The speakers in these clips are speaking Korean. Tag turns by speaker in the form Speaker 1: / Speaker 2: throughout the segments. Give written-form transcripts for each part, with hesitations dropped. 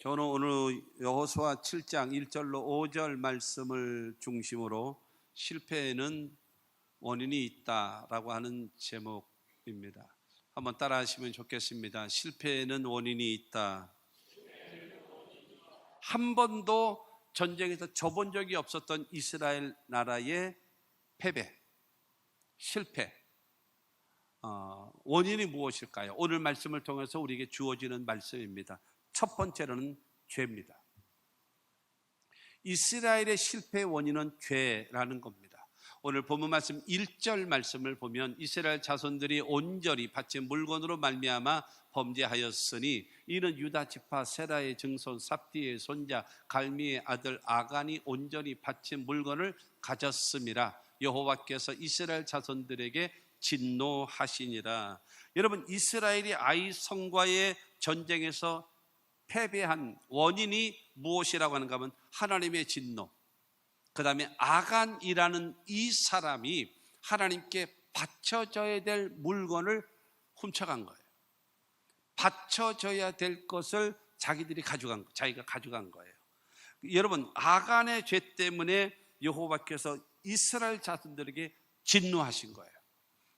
Speaker 1: 저는 오늘 여호수아 7장 1절로 5절 말씀을 중심으로 실패에는 원인이 있다라고 하는 제목입니다. 한번 따라 하시면 좋겠습니다. 실패에는 원인이 있다. 한 번도 전쟁에서 져본 적이 없었던 이스라엘 나라의 패배, 실패, 원인이 무엇일까요? 오늘 말씀을 통해서 우리에게 주어지는 말씀입니다. 첫 번째로는 죄입니다. 이스라엘의 실패의 원인은 죄라는 겁니다. 오늘 본문 말씀 1절 말씀을 보면 이스라엘 자손들이 온전히 바친 물건으로 말미암아 범죄하였으니 이는 유다 지파 세라의 증손 삽디의 손자 갈미의 아들 아간이 온전히 바친 물건을 가졌음이라. 여호와께서 이스라엘 자손들에게 진노하시니라. 여러분, 이스라엘이 아이 성과의 전쟁에서 패배한 원인이 무엇이라고 하는가 하면 하나님의 진노, 그 다음에 아간이라는 이 사람이 하나님께 바쳐져야 될 물건을 훔쳐간 거예요. 바쳐져야 될 것을 자기가 가져간 거예요. 여러분, 아간의 죄 때문에 여호와께서 이스라엘 자손들에게 진노하신 거예요.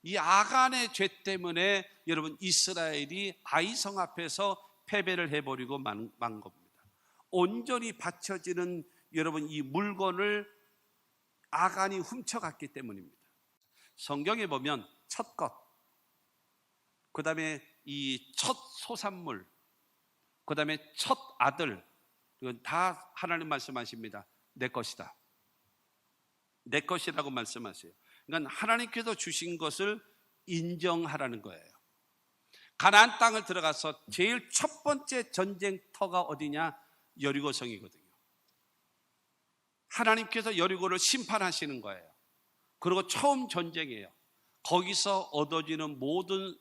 Speaker 1: 이 아간의 죄 때문에 여러분 이스라엘이 아이성 앞에서 패배를 해버리고 만 겁니다. 온전히 바쳐지는 여러분 이 물건을 아간이 훔쳐갔기 때문입니다. 성경에 보면 첫 것, 그 다음에 이 첫 소산물, 그 다음에 첫 아들, 이건 다 하나님 말씀하십니다. 내 것이다. 내 것이라고 말씀하세요. 그러니까 하나님께서 주신 것을 인정하라는 거예요. 가나안 땅을 들어가서 제일 첫 번째 전쟁터가 어디냐? 여리고성이거든요. 하나님께서 여리고를 심판하시는 거예요. 그리고 처음 전쟁이에요. 거기서 얻어지는 모든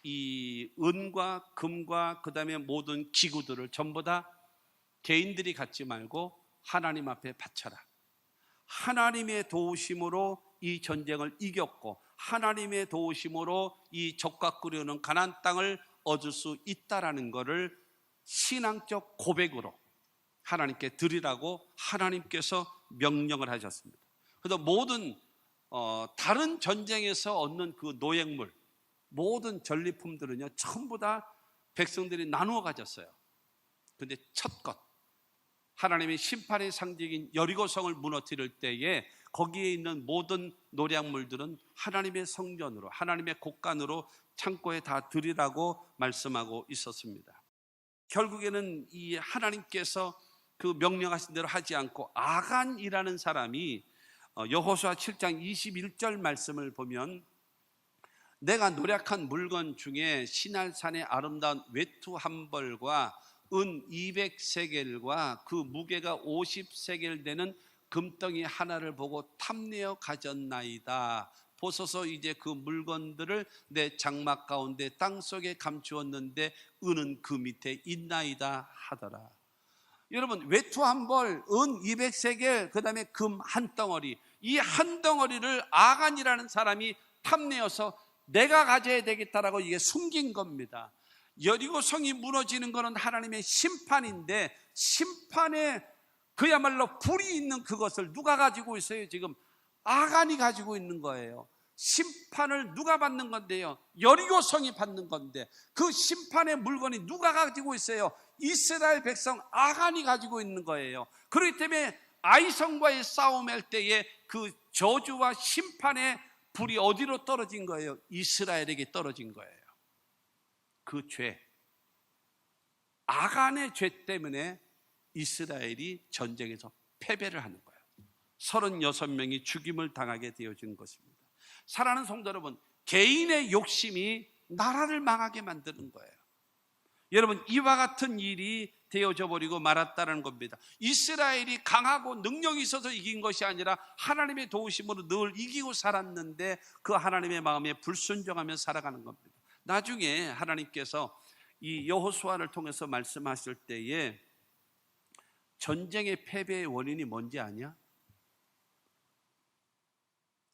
Speaker 1: 이 은과 금과 그 다음에 모든 기구들을 전부 다 개인들이 갖지 말고 하나님 앞에 바쳐라. 하나님의 도우심으로 이 전쟁을 이겼고 하나님의 도우심으로 이 적과 끓여오는 가나안 땅을 얻을 수 있다라는 것을 신앙적 고백으로 하나님께 드리라고 하나님께서 명령을 하셨습니다. 그래서 모든 다른 전쟁에서 얻는 그 노획물, 모든 전리품들은요 전부 다 백성들이 나누어 가졌어요. 그런데 첫 것, 하나님의 심판의 상징인 여리고성을 무너뜨릴 때에 거기에 있는 모든 노략물들은 하나님의 성전으로, 하나님의 곳간으로 창고에 다 드리라고 말씀하고 있었습니다. 결국에는 이 하나님께서 그 명령하신 대로 하지 않고 아간이라는 사람이 여호수아 7장 21절 말씀을 보면 내가 노략한 물건 중에 시날산의 아름다운 외투 한 벌과 은 200세겔과 그 무게가 50세겔 되는 금덩이 하나를 보고 탐내어 가졌나이다. 보소서 이제 그 물건들을 내 장막 가운데 땅속에 감추었는데 은은 그 밑에 있나이다 하더라. 여러분, 외투 한 벌, 은 200세겔, 그 다음에 금 한 덩어리, 이 한 덩어리를 아간이라는 사람이 탐내어서 내가 가져야 되겠다라고 이게 숨긴 겁니다. 여리고 성이 무너지는 것은 하나님의 심판인데 심판에 그야말로 불이 있는 그것을 누가 가지고 있어요? 지금 아간이 가지고 있는 거예요. 심판을 누가 받는 건데요? 여리고 성이 받는 건데 그 심판의 물건이 누가 가지고 있어요? 이스라엘 백성 아간이 가지고 있는 거예요. 그렇기 때문에 아이성과의 싸움할 때에 그 저주와 심판의 불이 어디로 떨어진 거예요? 이스라엘에게 떨어진 거예요. 그 죄, 아간의 죄 때문에 이스라엘이 전쟁에서 패배를 하는 거예요. 36명이 죽임을 당하게 되어진 것입니다. 사랑하는 성도 여러분, 개인의 욕심이 나라를 망하게 만드는 거예요. 여러분, 이와 같은 일이 되어져 버리고 말았다는 겁니다. 이스라엘이 강하고 능력이 있어서 이긴 것이 아니라 하나님의 도우심으로 늘 이기고 살았는데 그 하나님의 마음에 불순종하며 살아가는 겁니다. 나중에 하나님께서 이 여호수아를 통해서 말씀하실 때에 전쟁의 패배의 원인이 뭔지 아냐?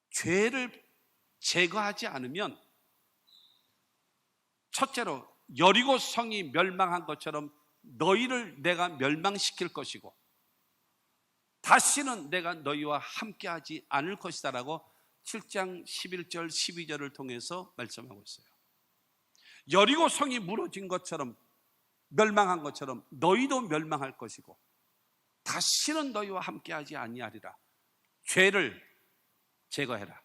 Speaker 1: 죄를 제거하지 않으면 첫째로 여리고 성이 멸망한 것처럼 너희를 내가 멸망시킬 것이고 다시는 내가 너희와 함께하지 않을 것이다 라고 7장 11절 12절을 통해서 말씀하고 있어요. 여리고 성이 무너진 것처럼, 멸망한 것처럼 너희도 멸망할 것이고 다시는 너희와 함께하지 아니하리라. 죄를 제거해라,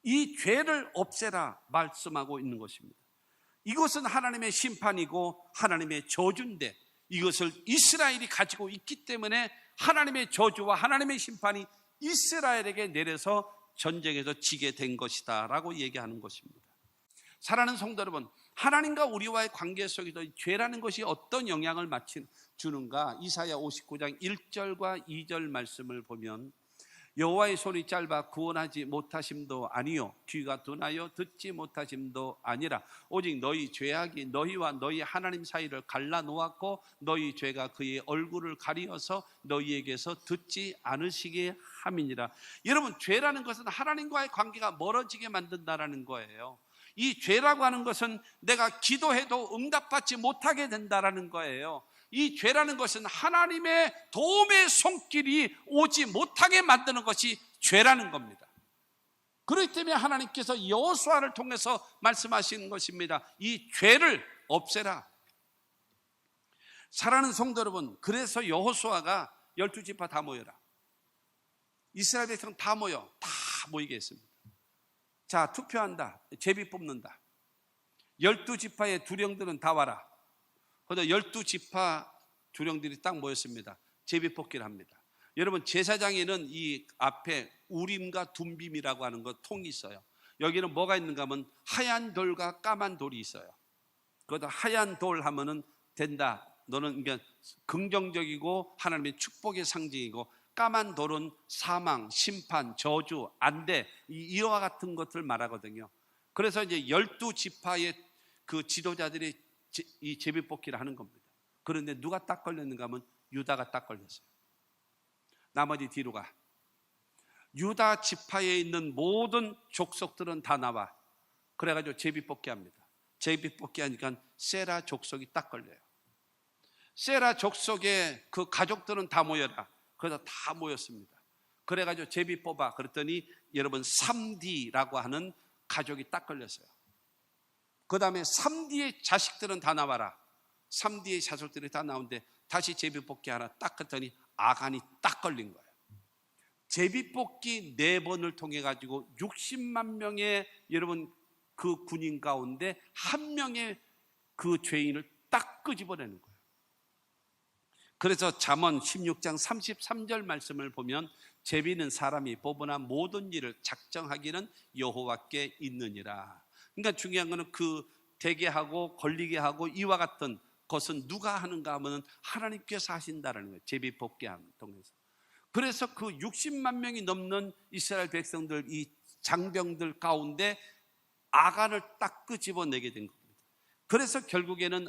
Speaker 1: 이 죄를 없애라 말씀하고 있는 것입니다. 이것은 하나님의 심판이고 하나님의 저주인데 이것을 이스라엘이 가지고 있기 때문에 하나님의 저주와 하나님의 심판이 이스라엘에게 내려서 전쟁에서 지게 된 것이다 라고 얘기하는 것입니다. 사랑하는 성도 여러분, 하나님과 우리와의 관계 속에서 죄라는 것이 어떤 영향을 주는가? 이사야 59장 1절과 2절 말씀을 보면 여호와의 손이 짧아 구원하지 못하심도 아니요 귀가 둔하여 듣지 못하심도 아니라 오직 너희 죄악이 너희와 너희 하나님 사이를 갈라놓았고 너희 죄가 그의 얼굴을 가리어서 너희에게서 듣지 않으시게 함이니라. 여러분, 죄라는 것은 하나님과의 관계가 멀어지게 만든다라는 거예요. 이 죄라고 하는 것은 내가 기도해도 응답받지 못하게 된다라는 거예요. 이 죄라는 것은 하나님의 도움의 손길이 오지 못하게 만드는 것이 죄라는 겁니다. 그렇기 때문에 하나님께서 여호수아를 통해서 말씀하시는 것입니다. 이 죄를 없애라. 사랑하는 성도 여러분, 그래서 여호수아가 12지파 다 모여라, 이스라엘 백성 다 모이게 했습니다. 자, 투표한다, 제비 뽑는다. 12지파의 두령들은 다 와라. 그래서 12지파 두령들이 딱 모였습니다. 제비 뽑기를 합니다. 여러분, 제사장에는 이 앞에 우림과 둠빔이라고 하는 거 통이 있어요. 여기는 뭐가 있는가 하면 하얀 돌과 까만 돌이 있어요. 그것도 하얀 돌 하면은 된다, 너는 그러니까 긍정적이고 하나님의 축복의 상징이고, 까만 돌은 사망, 심판, 저주, 안돼, 이와 같은 것을 말하거든요. 그래서 이제 12지파의 그 지도자들이 이 제비뽑기를 하는 겁니다. 그런데 누가 딱 걸렸는가 하면 유다가 딱 걸렸어요. 나머지 뒤로 가. 유다 지파에 있는 모든 족속들은 다 나와. 그래가지고 제비뽑기 합니다. 제비뽑기 하니까 세라 족속이 딱 걸려요. 세라 족속의 그 가족들은 다 모여라. 그래서 다 모였습니다. 그래가지고 제비 뽑아. 그랬더니 여러분 3D라고 하는 가족이 딱 걸렸어요. 그 다음에 3D의 자식들은 다 나와라. 3D의 자식들이 다 나오는데 다시 제비뽑기 하나 딱 했더니 아간이 딱 걸린 거예요. 제비뽑기 4번을 통해 가지고 60만 명의 여러분 그 군인 가운데 한 명의 그 죄인을 딱 끄집어내는 거예요. 그래서 잠언 16장 33절 말씀을 보면 제비는 사람이 뽑으나 모든 일을 작정하기는 여호와께 있느니라. 그러니까 중요한 거는 그 되게 하고 걸리게 하고 이와 같은 것은 누가 하는가 하면 하나님께서 하신다라는 거예요. 제비 뽑기 통해서. 그래서 그 60만 명이 넘는 이스라엘 백성들, 이 장병들 가운데 아간을 딱 끄집어내게 된 겁니다. 그래서 결국에는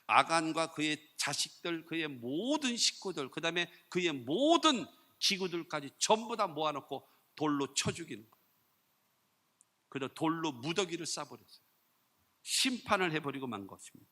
Speaker 1: 아간과 그의 자식들, 그의 모든 식구들, 그 다음에 그의 모든 기구들까지 전부 다 모아놓고 돌로 쳐 죽이는 거예요. 그래서 돌로 무더기를 싸버렸어요. 심판을 해버리고 만 것입니다.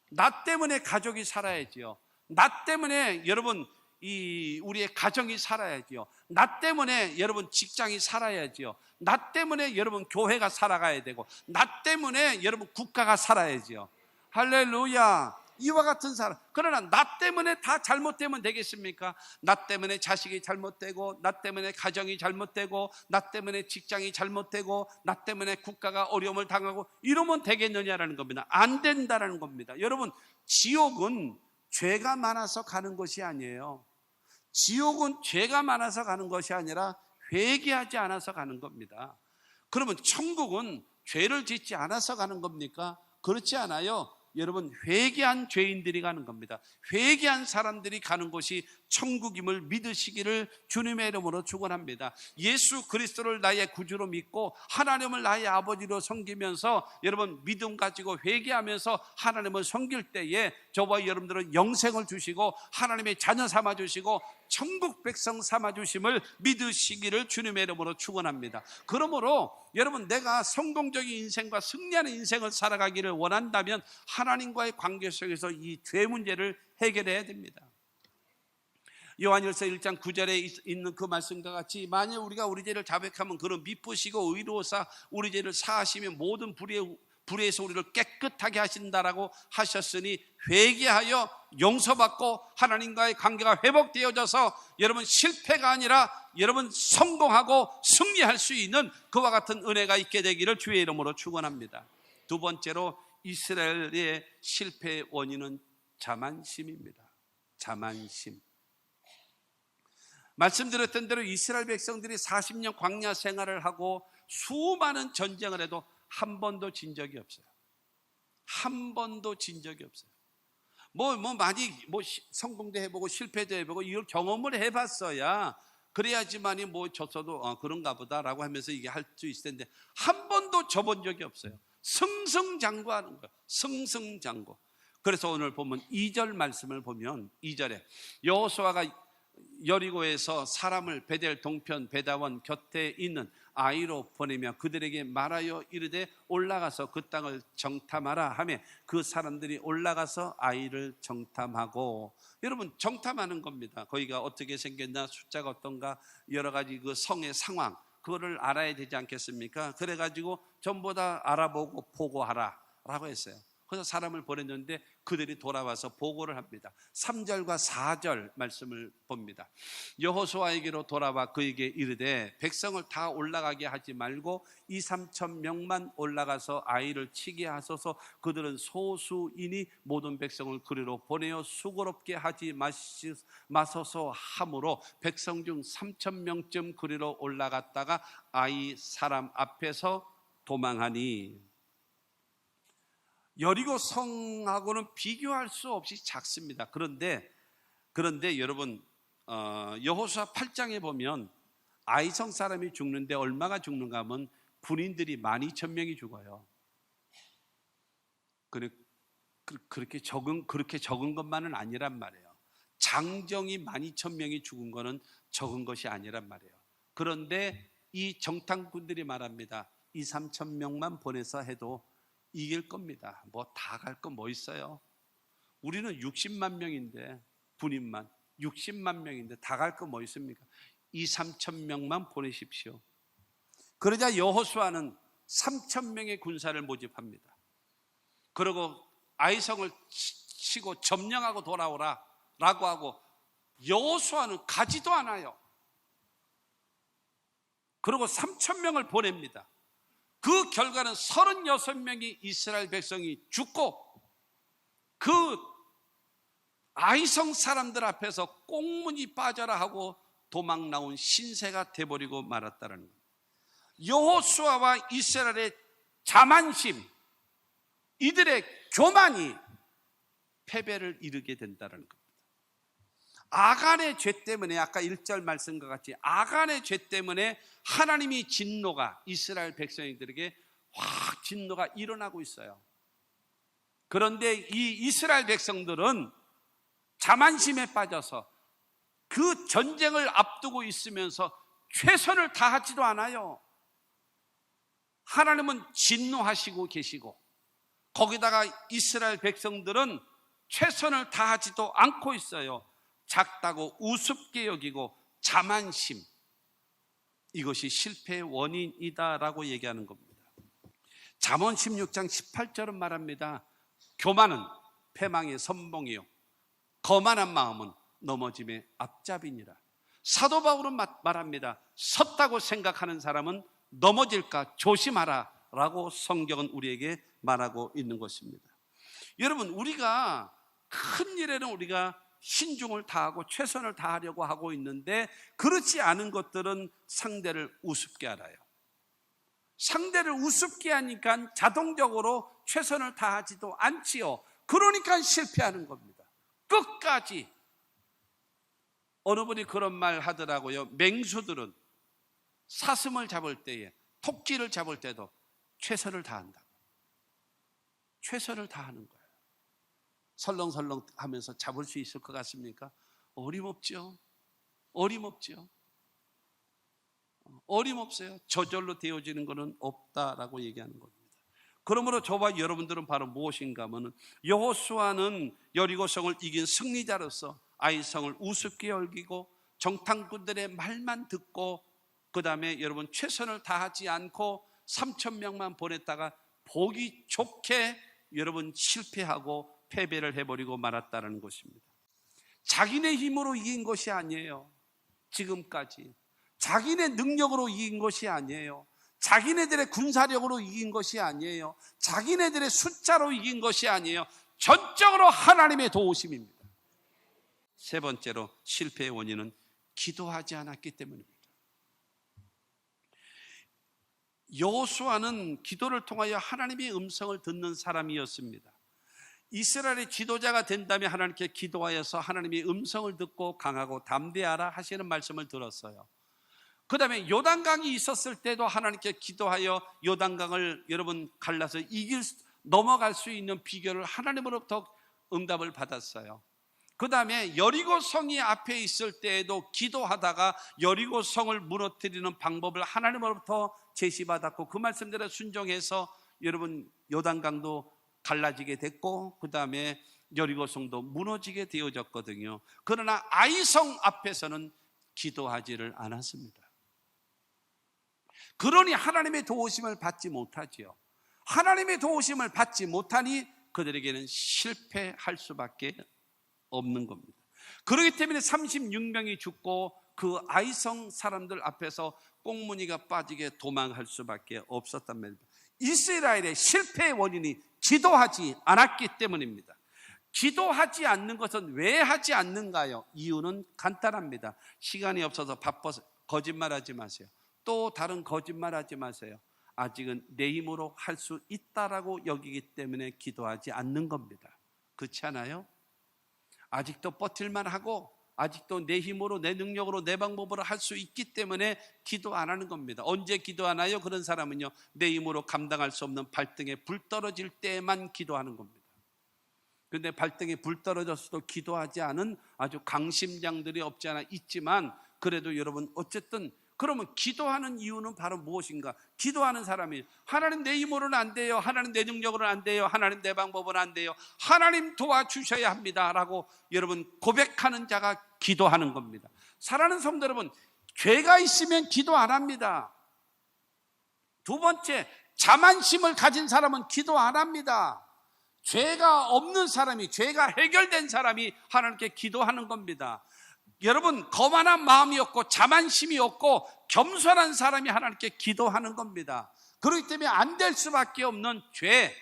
Speaker 1: 나 때문에 가족이 살아야지요. 나 때문에 여러분 우리의 가정이 살아야지요. 나 때문에 여러분 직장이 살아야지요. 나 때문에 여러분 교회가 살아가야 되고, 나 때문에 여러분 국가가 살아야지요. 할렐루야. 이와 같은 사람. 그러나 나 때문에 다 잘못되면 되겠습니까? 나 때문에 자식이 잘못되고, 나 때문에 가정이 잘못되고, 나 때문에 직장이 잘못되고, 나 때문에 국가가 어려움을 당하고 이러면 되겠느냐라는 겁니다. 안 된다라는 겁니다. 여러분, 지옥은 죄가 많아서 가는 것이 아니에요. 지옥은 죄가 많아서 가는 것이 아니라 회개하지 않아서 가는 겁니다. 그러면 천국은 죄를 짓지 않아서 가는 겁니까? 그렇지 않아요. 여러분, 회개한 죄인들이 가는 겁니다. 회개한 사람들이 가는 곳이 천국임을 믿으시기를 주님의 이름으로 축원합니다. 예수 그리스도를 나의 구주로 믿고 하나님을 나의 아버지로 섬기면서 여러분 믿음 가지고 회개하면서 하나님을 섬길 때에 저와 여러분들은 영생을 주시고 하나님의 자녀 삼아 주시고 천국 백성 삼아주심을 믿으시기를 주님의 이름으로 축원합니다. 그러므로 여러분, 내가 성공적인 인생과 승리하는 인생을 살아가기를 원한다면 하나님과의 관계 속에서 이 죄 문제를 해결해야 됩니다. 요한일서 1장 9절에 있는 그 말씀과 같이 만약 우리가 우리 죄를 자백하면 그는 미쁘시고 의로우사 우리 죄를 사하시며 모든 불의에서 우리를 깨끗하게 하신다라고 하셨으니 회개하여 용서받고 하나님과의 관계가 회복되어져서 여러분 실패가 아니라 여러분 성공하고 승리할 수 있는 그와 같은 은혜가 있게 되기를 주의 이름으로 축원합니다. 두 번째로 이스라엘의 실패의 원인은 자만심입니다. 자만심. 말씀드렸던 대로 이스라엘 백성들이 40년 광야 생활을 하고 수많은 전쟁을 해도 한 번도 진 적이 없어요. 한 번도 진 적이 없어요. 많이 성공도 해보고 실패도 해보고 이걸 경험을 해봤어야 그래야지만이 졌어도 그런가 보다라고 하면서 이게 할 수 있을 텐데 한 번도 져본 적이 없어요. 승승장구하는 거예요. 승승장구. 그래서 오늘 보면 2절 말씀을 보면 2절에 여호수아가 여리고에서 사람을 베델 동편 베다원 곁에 있는 아이로 보내며 그들에게 말하여 이르되 올라가서 그 땅을 정탐하라 하며 그 사람들이 올라가서 아이를 정탐하고, 여러분 정탐하는 겁니다. 거기가 어떻게 생겼나, 숫자가 어떤가, 여러 가지 그 성의 상황, 그거를 알아야 되지 않겠습니까? 그래가지고 전부 다 알아보고 보고하라 라고 했어요. 그래서 사람을 보냈는데 그들이 돌아와서 보고를 합니다. 3절과 4절 말씀을 봅니다. 여호수아에게로 돌아와 그에게 이르되 백성을 다 올라가게 하지 말고 2-3천 명만 올라가서 아이를 치게 하소서. 그들은 소수이니 모든 백성을 그리로 보내어 수고롭게 하지 마소서 하므로 백성 중 3천 명쯤 그리로 올라갔다가 아이 사람 앞에서 도망하니. 여리고 성하고는 비교할 수 없이 작습니다. 그런데 여러분 여호수아 8장에 보면 아이성 사람이 죽는데 얼마가 죽는가 하면 군인들이 12,000명이 죽어요. 그렇게 적은 것만은 아니란 말이에요. 장정이 12,000명이 죽은 거는 적은 것이 아니란 말이에요. 그런데 이 정탐꾼들이 말합니다. 2-3천 명만 보내서 해도 이길 겁니다. 다 갈 거 뭐 있어요? 우리는 60만 명인데, 군인만 60만 명인데 다 갈 거 뭐 있습니까? 2-3천 명만 보내십시오. 그러자 여호수아는 3천 명의 군사를 모집합니다. 그리고 아이성을 치고 점령하고 돌아오라 라고 하고 여호수아는 가지도 않아요. 그리고 3천 명을 보냅니다. 그 결과는 36명이 이스라엘 백성이 죽고 그 아이성 사람들 앞에서 꽁무니 빠져라 하고 도망 나온 신세가 돼버리고 말았다는 거예요. 여호수아와 이스라엘의 자만심, 이들의 교만이 패배를 이루게 된다는 겁니다. 아간의 죄 때문에, 아까 1절 말씀과 같이 아간의 죄 때문에 하나님이 진노가 이스라엘 백성들에게 확 진노가 일어나고 있어요. 그런데 이 이스라엘 백성들은 자만심에 빠져서 그 전쟁을 앞두고 있으면서 최선을 다하지도 않아요. 하나님은 진노하시고 계시고 거기다가 이스라엘 백성들은 최선을 다하지도 않고 있어요. 작다고 우습게 여기고 자만심, 이것이 실패의 원인이다라고 얘기하는 겁니다. 잠언 16장 18절은 말합니다. 교만은 패망의 선봉이요 거만한 마음은 넘어짐의 앞잡이니라. 사도 바울은 말합니다. 섰다고 생각하는 사람은 넘어질까 조심하라 라고 성경은 우리에게 말하고 있는 것입니다. 여러분, 우리가 큰 일에는 우리가 신중을 다하고 최선을 다하려고 하고 있는데 그렇지 않은 것들은 상대를 우습게 알아요. 상대를 우습게 하니까 자동적으로 최선을 다하지도 않지요. 그러니까 실패하는 겁니다. 끝까지. 어느 분이 그런 말 하더라고요. 맹수들은 사슴을 잡을 때에, 토끼를 잡을 때도 최선을 다한다고. 최선을 다하는 거예요. 설렁설렁 하면서 잡을 수 있을 것 같습니까? 어림없죠. 어림없죠. 어림없어요. 저절로 되어지는 것은 없다라고 얘기하는 겁니다. 그러므로 저와 여러분들은 바로 무엇인가 하면 여호수아는 여리고성을 이긴 승리자로서 아이성을 우습게 여기고 정탐꾼들의 말만 듣고 그 다음에 여러분 최선을 다하지 않고 3,000명만 보냈다가 보기 좋게 여러분 실패하고 패배를 해버리고 말았다는 것입니다. 자기네 힘으로 이긴 것이 아니에요. 지금까지 자기네 능력으로 이긴 것이 아니에요. 자기네들의 군사력으로 이긴 것이 아니에요. 자기네들의 숫자로 이긴 것이 아니에요. 전적으로 하나님의 도우심입니다. 세 번째로 실패의 원인은 기도하지 않았기 때문입니다. 여호수아는 기도를 통하여 하나님의 음성을 듣는 사람이었습니다. 이스라엘의 지도자가 된다면 하나님께 기도하여서 하나님의 음성을 듣고 강하고 담대하라 하시는 말씀을 들었어요. 그 다음에 요단강이 있었을 때도 하나님께 기도하여 요단강을 여러분 갈라서 넘어갈 수 있는 비결을 하나님으로부터 응답을 받았어요. 그 다음에 여리고성이 앞에 있을 때에도 기도하다가 여리고성을 무너뜨리는 방법을 하나님으로부터 제시받았고 그 말씀대로 순종해서 여러분 요단강도 갈라지게 됐고 그 다음에 여리고성도 무너지게 되어졌거든요. 그러나 아이성 앞에서는 기도하지를 않았습니다. 그러니 하나님의 도우심을 받지 못하지요. 하나님의 도우심을 받지 못하니 그들에게는 실패할 수밖에 없는 겁니다. 그렇기 때문에 36명이 죽고 그 아이성 사람들 앞에서 꽁무니가 빠지게 도망할 수밖에 없었단 말입니다. 이스라엘의 실패의 원인이 기도하지 않았기 때문입니다. 기도하지 않는 것은 왜 하지 않는가요? 이유는 간단합니다. 시간이 없어서 바빠서 거짓말하지 마세요. 또 다른 거짓말하지 마세요. 아직은 내 힘으로 할 수 있다라고 여기기 때문에 기도하지 않는 겁니다. 그렇지 않아요? 아직도 버틸만 하고 아직도 내 힘으로 내 능력으로 내 방법으로 할 수 있기 때문에 기도 안 하는 겁니다. 언제 기도하나요? 그런 사람은요 내 힘으로 감당할 수 없는 발등에 불 떨어질 때만 기도하는 겁니다. 그런데 발등에 불 떨어졌어도 기도하지 않은 아주 강심장들이 없지 않아 있지만 그래도 여러분 어쨌든 그러면 기도하는 이유는 바로 무엇인가? 기도하는 사람이 하나님 내 힘으로는 안 돼요. 하나님 내 능력으로는 안 돼요. 하나님 내 방법은 안 돼요. 하나님 도와주셔야 합니다 라고 여러분 고백하는 자가 기도하는 겁니다. 사랑하는 성도 여러분, 죄가 있으면 기도 안 합니다. 두 번째, 자만심을 가진 사람은 기도 안 합니다. 죄가 없는 사람이, 죄가 해결된 사람이 하나님께 기도하는 겁니다. 여러분, 거만한 마음이 없고 자만심이 없고 겸손한 사람이 하나님께 기도하는 겁니다. 그렇기 때문에 안 될 수밖에 없는 죄,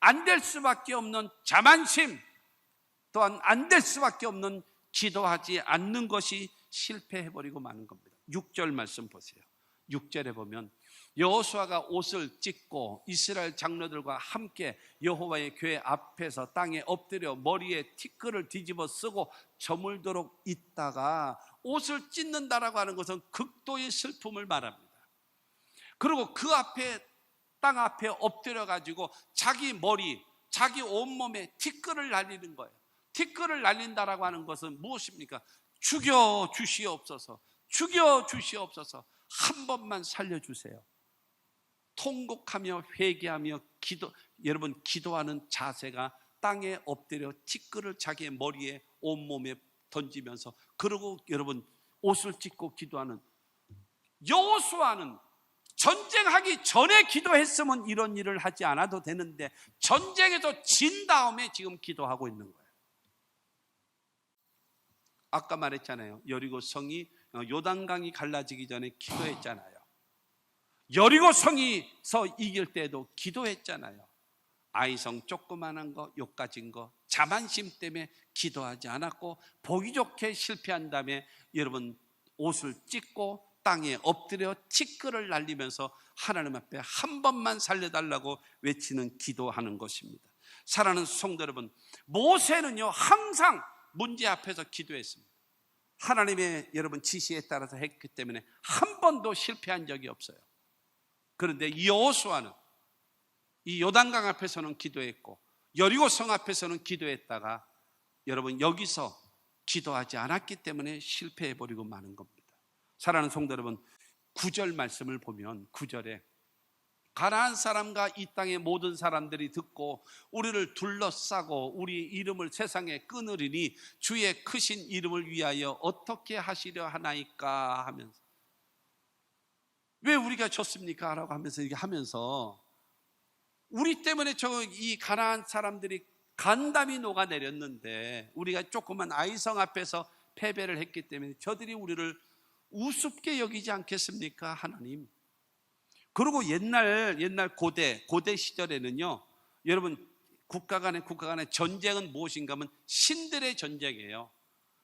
Speaker 1: 안 될 수밖에 없는 자만심, 또한 안 될 수밖에 없는 기도하지 않는 것이 실패해버리고 마는 겁니다. 6절 말씀 보세요. 6절에 보면 여호수아가 옷을 찢고 이스라엘 장로들과 함께 여호와의 궤 앞에서 땅에 엎드려 머리에 티끌을 뒤집어 쓰고 저물도록 있다가 옷을 찢는다라고 하는 것은 극도의 슬픔을 말합니다. 그리고 그 앞에 땅 앞에 엎드려 가지고 자기 머리, 자기 온몸에 티끌을 날리는 거예요. 티끌을 날린다라고 하는 것은 무엇입니까? 죽여 주시옵소서, 죽여 주시옵소서, 한 번만 살려주세요. 통곡하며 회개하며 여러분 기도하는 자세가 땅에 엎드려 티끌을 자기의 머리에 온몸에 던지면서 그러고 여러분 옷을 찢고 기도하는 여호수아는 전쟁하기 전에 기도했으면 이런 일을 하지 않아도 되는데 전쟁에서 진 다음에 지금 기도하고 있는 거예요. 아까 말했잖아요. 여리고 성이 요단강이 갈라지기 전에 기도했잖아요. 여리고 성이서 이길 때도 기도했잖아요. 아이성 조그만한 거, 욕가진 거, 자만심 때문에 기도하지 않았고 보기 좋게 실패한 다음에 여러분 옷을 찢고 땅에 엎드려 티끌을 날리면서 하나님 앞에 한 번만 살려달라고 외치는 기도하는 것입니다. 사랑하는 성도 여러분, 모세는요 항상 문제 앞에서 기도했습니다. 하나님의 여러분 지시에 따라서 했기 때문에 한 번도 실패한 적이 없어요. 그런데 여호수아는 이 요단강 앞에서는 기도했고 여리고성 앞에서는 기도했다가 여러분 여기서 기도하지 않았기 때문에 실패해버리고 마는 겁니다. 사랑하는 성도 여러분, 9절 말씀을 보면 9절에 가나안 사람과 이 땅의 모든 사람들이 듣고 우리를 둘러싸고 우리 이름을 세상에 끊으리니 주의 크신 이름을 위하여 어떻게 하시려 하나이까 하면서, 왜 우리가 졌습니까? 라고 하면서 이렇게 하면서 우리 때문에 이 가나안 사람들이 간담이 녹아내렸는데 우리가 조그만 아이성 앞에서 패배를 했기 때문에 저들이 우리를 우습게 여기지 않겠습니까? 하나님. 그리고 옛날 고대 시절에는요, 여러분, 국가 간의 전쟁은 무엇인가 하면 신들의 전쟁이에요.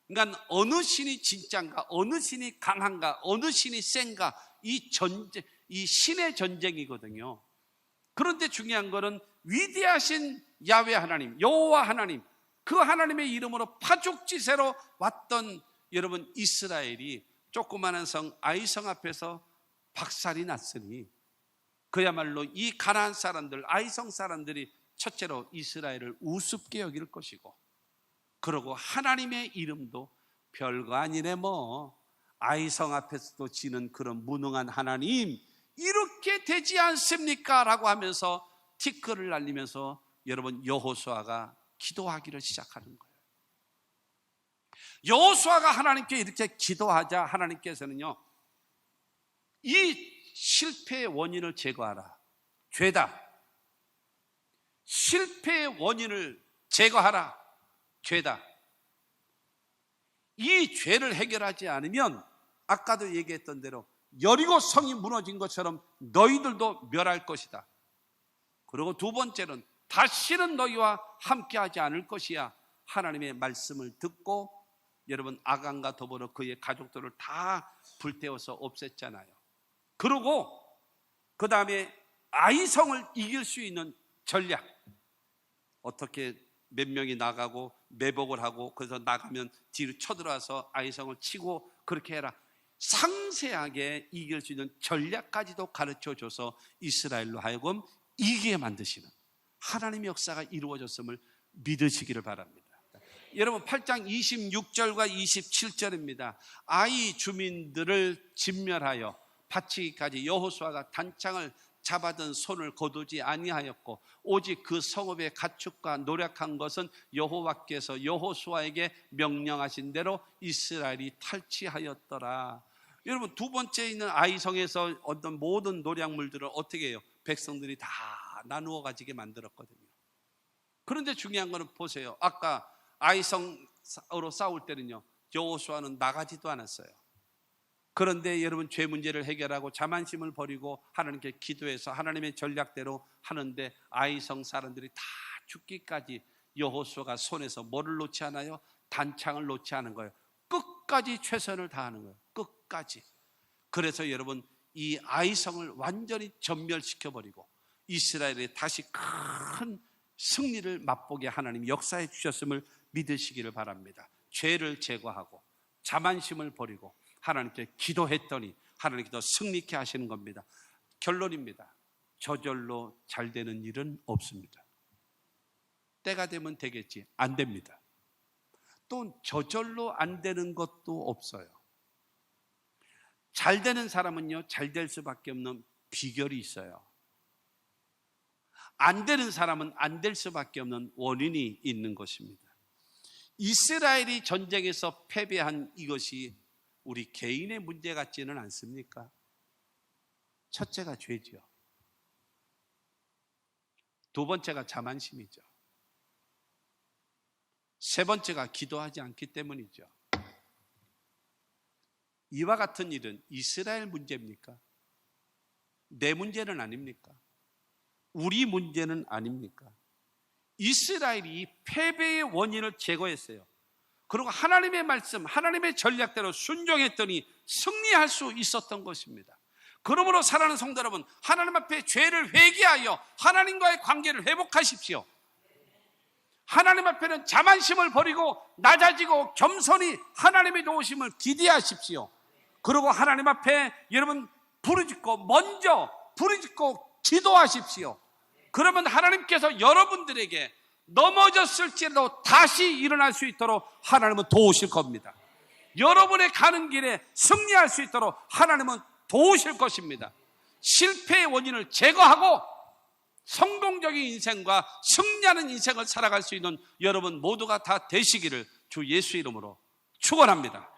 Speaker 1: 그러니까 어느 신이 진짜인가, 어느 신이 강한가, 어느 신이 센가, 이 신의 전쟁이거든요. 그런데 중요한 것은 위대하신 야훼 하나님, 여호와 하나님, 그 하나님의 이름으로 파죽지세로 왔던 여러분 이스라엘이 조그마한 성 아이성 앞에서 박살이 났으니 그야말로 이 가나안 사람들, 아이성 사람들이 첫째로 이스라엘을 우습게 여길 것이고, 그리고 하나님의 이름도 별거 아니네 뭐, 아이성 앞에서도 지는 그런 무능한 하나님, 이렇게 되지 않습니까? 라고 하면서 티끌을 날리면서 여러분 여호수아가 기도하기를 시작하는 거예요. 여호수아가 하나님께 이렇게 기도하자 하나님께서는요, 이 실패의 원인을 제거하라. 죄다. 실패의 원인을 제거하라. 죄다. 이 죄를 해결하지 않으면 아까도 얘기했던 대로 여리고 성이 무너진 것처럼 너희들도 멸할 것이다. 그리고 두 번째는 다시는 너희와 함께하지 않을 것이야. 하나님의 말씀을 듣고 여러분 아간과 더불어 그의 가족들을 다 불태워서 없앴잖아요. 그리고 그 다음에 아이성을 이길 수 있는 전략, 어떻게 몇 명이 나가고 매복을 하고 그래서 나가면 뒤로 쳐들어와서 아이성을 치고 그렇게 해라. 상세하게 이길 수 있는 전략까지도 가르쳐줘서 이스라엘로 하여금 이기게 만드시는 하나님의 역사가 이루어졌음을 믿으시기를 바랍니다. 여러분 8장 26절과 27절입니다. 아이 주민들을 진멸하여 바치기까지 여호수아가 단창을 잡아든 손을 거두지 아니하였고 오직 그 성읍의 가축과 노력한 것은 여호와께서 여호수아에게 명령하신 대로 이스라엘이 탈취하였더라. 여러분 두 번째 있는 아이성에서 어떤 모든 노략물들을 어떻게 해요? 백성들이 다 나누어 가지게 만들었거든요. 그런데 중요한 거는 보세요. 아까 아이성으로 싸울 때는요, 여호수아는 나가지도 않았어요. 그런데 여러분 죄 문제를 해결하고 자만심을 버리고 하나님께 기도해서 하나님의 전략대로 하는데 아이성 사람들이 다 죽기까지 여호수아가 손에서 뭐를 놓지 않아요? 단창을 놓지 않은 거예요. 끝까지 최선을 다하는 거예요. 끝까지. 그래서 여러분 이 아이성을 완전히 전멸시켜버리고 이스라엘에 다시 큰 승리를 맛보게 하나님 역사해 주셨음을 믿으시기를 바랍니다. 죄를 제거하고 자만심을 버리고 하나님께 기도했더니 하나님께서 승리케 하시는 겁니다. 결론입니다. 저절로 잘 되는 일은 없습니다. 때가 되면 되겠지. 안 됩니다. 또 저절로 안 되는 것도 없어요. 잘 되는 사람은요, 잘 될 수밖에 없는 비결이 있어요. 안 되는 사람은 안 될 수밖에 없는 원인이 있는 것입니다. 이스라엘이 전쟁에서 패배한 이것이 우리 개인의 문제 같지는 않습니까? 첫째가 죄죠. 두 번째가 자만심이죠. 세 번째가 기도하지 않기 때문이죠. 이와 같은 일은 이스라엘 문제입니까? 내 문제는 아닙니까? 우리 문제는 아닙니까? 이스라엘이 패배의 원인을 제거했어요. 그리고 하나님의 말씀, 하나님의 전략대로 순종했더니 승리할 수 있었던 것입니다. 그러므로 사랑하는 성도 여러분, 하나님 앞에 죄를 회개하여 하나님과의 관계를 회복하십시오. 하나님 앞에는 자만심을 버리고 낮아지고 겸손히 하나님의 도우심을 기대하십시오. 그리고 하나님 앞에 여러분 먼저 부르짖고 기도하십시오. 그러면 하나님께서 여러분들에게 넘어졌을지라도 다시 일어날 수 있도록 하나님은 도우실 겁니다. 여러분의 가는 길에 승리할 수 있도록 하나님은 도우실 것입니다. 실패의 원인을 제거하고 성공적인 인생과 승리하는 인생을 살아갈 수 있는 여러분 모두가 다 되시기를 주 예수 이름으로 축원합니다.